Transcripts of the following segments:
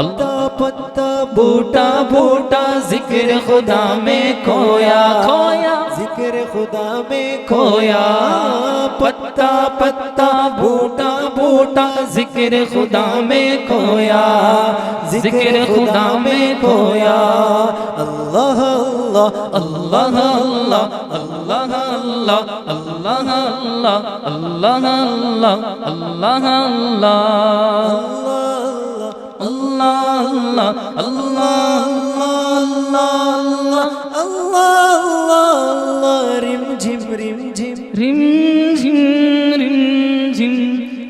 پتا پتا بوٹا بوٹا ذکر خدا میں کھویا کھویا ذکر خدا میں کھویا پتا پتا بوٹا بوٹا ذکر خدا میں کھویا ذکر خدا میں کھویا اللہ اللہ اللہ اللہ اللہ اللہ اللہ اللہ اللہ اللہ اللہ اللہ اللہ اللہ اللہ رم جھم رم جھم رم جھم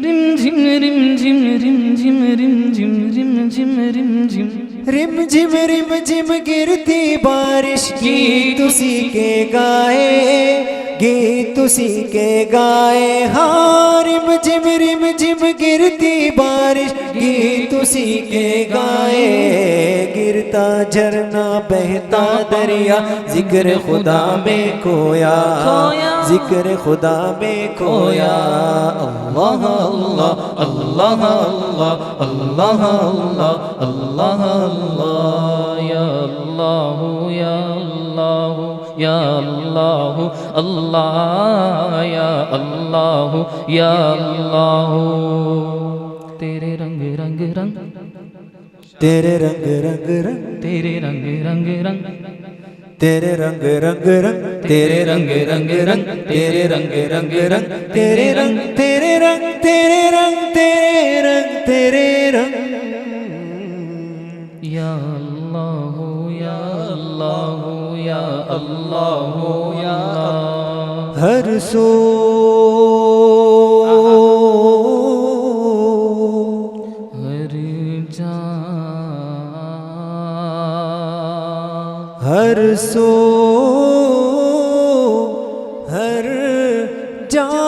رم جھم رم جھم رم جھم رم جھم رم جھم رم جھم رم جھم رم جھم رم جھم گرتی بارش گیت اسی کے گائے گیت اسی کے گائے ہاں رم جھم گرتی بارش گیت اسی کے گائے گرتا جھرنا بہتا دریا ذکر خدا میں کھویا ذکر خدا میں کھویا اللہ اللہ اللہ اللہ اللہ اللہ اللہ یا اللہ یا اللہ یا اللہ اللہ یا اللہ یا اللہ تیرے رنگ رنگ رنگ تیرے رنگ رنگ رنگ تیرے رنگ رنگ رنگ تیرے رنگ رنگ رنگ تیرے رنگ رنگ رنگ تیرے رنگ رنگ رنگ تیرے رنگ تیرے رنگ تیرے رنگ تیرے رنگ تیرے رنگ یا اللہ یا اللہ یا اللہ یا ہر سو ہر جان ہر سو ہر جان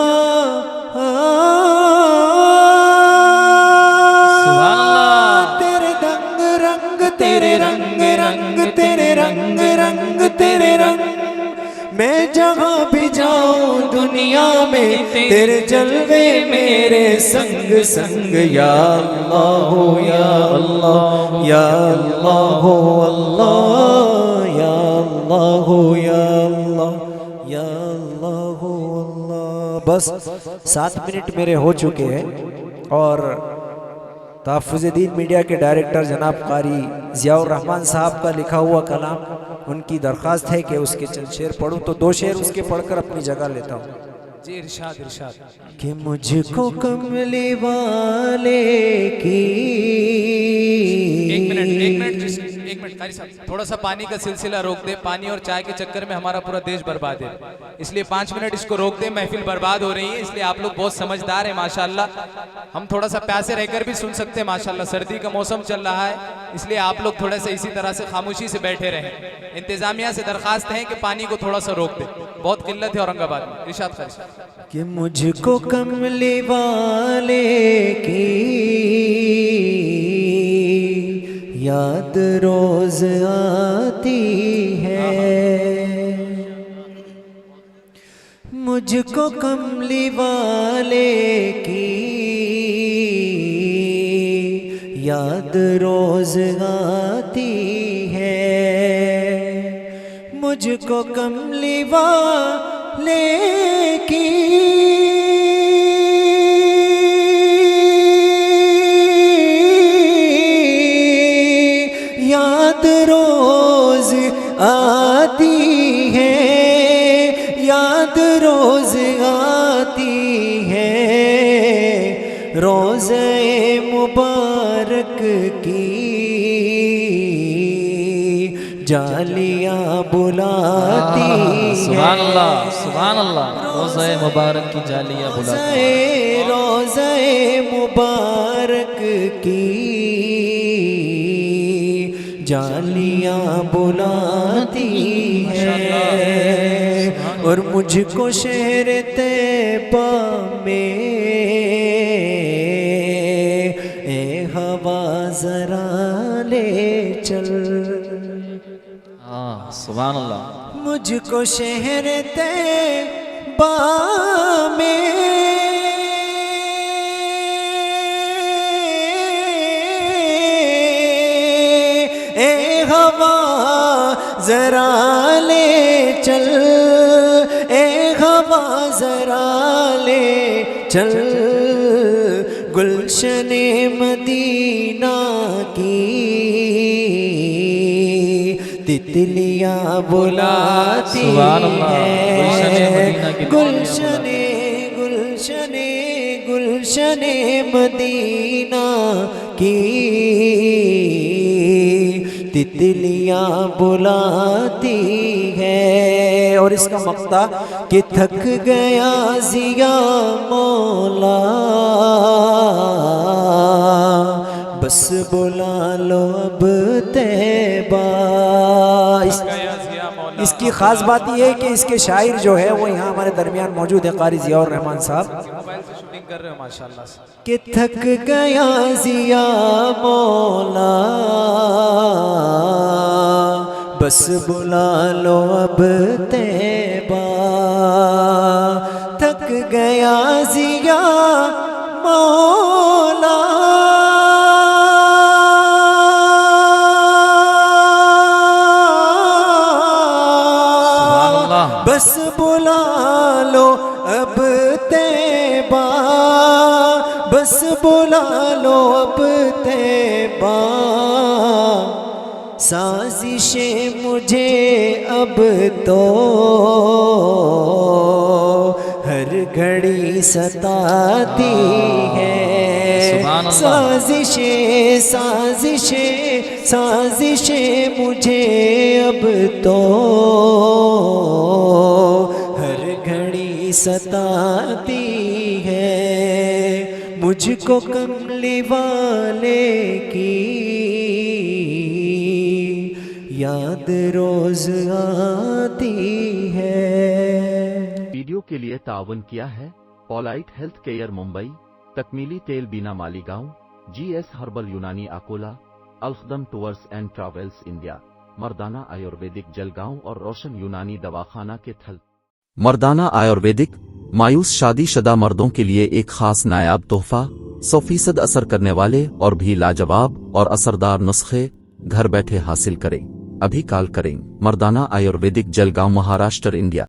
تیرے رنگ رنگ تیرے رنگ رنگ تیرے رنگ رنگ تیرے رنگ میں جہاں بھی جاؤں دنیا میں تیرے جلوے میرے سنگ سنگ یا اللہ یا اللہ یا اللہ اللہ یا اللہ یا اللہ یا اللہ اللہ بس 7 منٹ میرے ہو چکے ہیں اور تحفظ دین میڈیا کے ڈائریکٹر جناب قاری ضیاء الرحمن صاحب کا لکھا ہوا کلام ان کی درخواست ہے کہ اس کے چند شعر پڑھوں تو 2 شعر اس کے پڑھ کر اپنی جگہ لیتا ہوں جی ارشاد ارشاد کہ مجھ کو کملی والے کی ایک منٹ قاری صاحب تھوڑا سا پانی کا سلسلہ روک دے پانی اور چائے کے چکر میں ہمارا پورا دیش برباد ہے اس لیے 5 منٹ اس کو روک دے محفل برباد ہو رہی ہے اس لیے آپ لوگ بہت سمجھدار ہیں ماشاءاللہ ہم تھوڑا سا پیاسے رہ کر بھی سن سکتے ہیں ماشاءاللہ سردی کا موسم چل رہا ہے اس لیے آپ لوگ تھوڑا سا اسی طرح سے خاموشی سے بیٹھے رہیں انتظامیہ سے درخواست ہے کہ پانی کو تھوڑا سا روک دے بہت قلت ہے اورنگ آباد میں ارشاد قاری کہ مجھ کو کملی والے کی یاد روز آتی ہے مجھ کو کملی والے کی یاد روز آتی ہے مجھ کو کملی والے کی یاد روز آتی ہے یاد روز آتی ہے روزے مبارک کی جالیاں بلاتی ہیں سبحان اللہ سبحان اللہ روزہ مبارک کی جالیاں بلاتی ہیں روزہ مبارک کی جالیاں بلاتی ہیں اور مجھ کو شہر طیبہ میں اے ہوا ذرا لے چل سبحان اللہ مجھ کو شہر طیبہ میں ہوا ذرا لے چل، اے ہوا ذرا لے چل، گلشن مدینہ کی تتلیاں بلاتی سبحان اللہ، گلشن ہیں، مدینہ کی گلشن گلشن گلشن مدینہ کی تتلیاں بلاتی ہے۔ اور اس کا مقطع کہ تھک گیا ضیا مولا، بس بلا لو اب طیبہ۔ اس کی خاص بات یہ ہے کہ اس کے شاعر جو ہے وہ یہاں ہمارے درمیان موجود ہے، قاری ضیاء الرحمن صاحب، موبائل سے شوٹنگ کر رہے ہو ماشاءاللہ سے۔ کہ تھک گیا ضیا مولا، بس بلا لو اب طیبہ، تھک گیا ضیا مولا، بس بلا لو اب طیبہ، بس بلا لو اب طیبہ، سازشیں مجھے اب تو ہر گھڑی ستاتی ہے، سبحان اللہ۔ سازشیں سازشیں سازشیں مجھے اب تو ہر گھڑی ستاتی ہے، مجھ کو کملی والے کی یاد روز آتی ہے۔ ویڈیو کے لیے تعاون کیا ہے پولائٹ ہیلتھ کیئر ممبئی، تکمیلی تیل بینا Malegaon, G S herbal Unani Akola, الخدم ٹورز اینڈ ٹریولز انڈیا، مردانہ آیورویدک جلگاؤں اور روشن یونانی دواخانہ کے تھل۔ مردانہ آیورویدک مایوس شادی شدہ مردوں کے لیے ایک خاص نایاب تحفہ، 100% اثر کرنے والے اور بھی لاجواب اور اثردار نسخے گھر بیٹھے حاصل کریں۔ ابھی کال کریں۔ مردانہ آیورویدک جلگاؤں، مہاراشٹر، انڈیا۔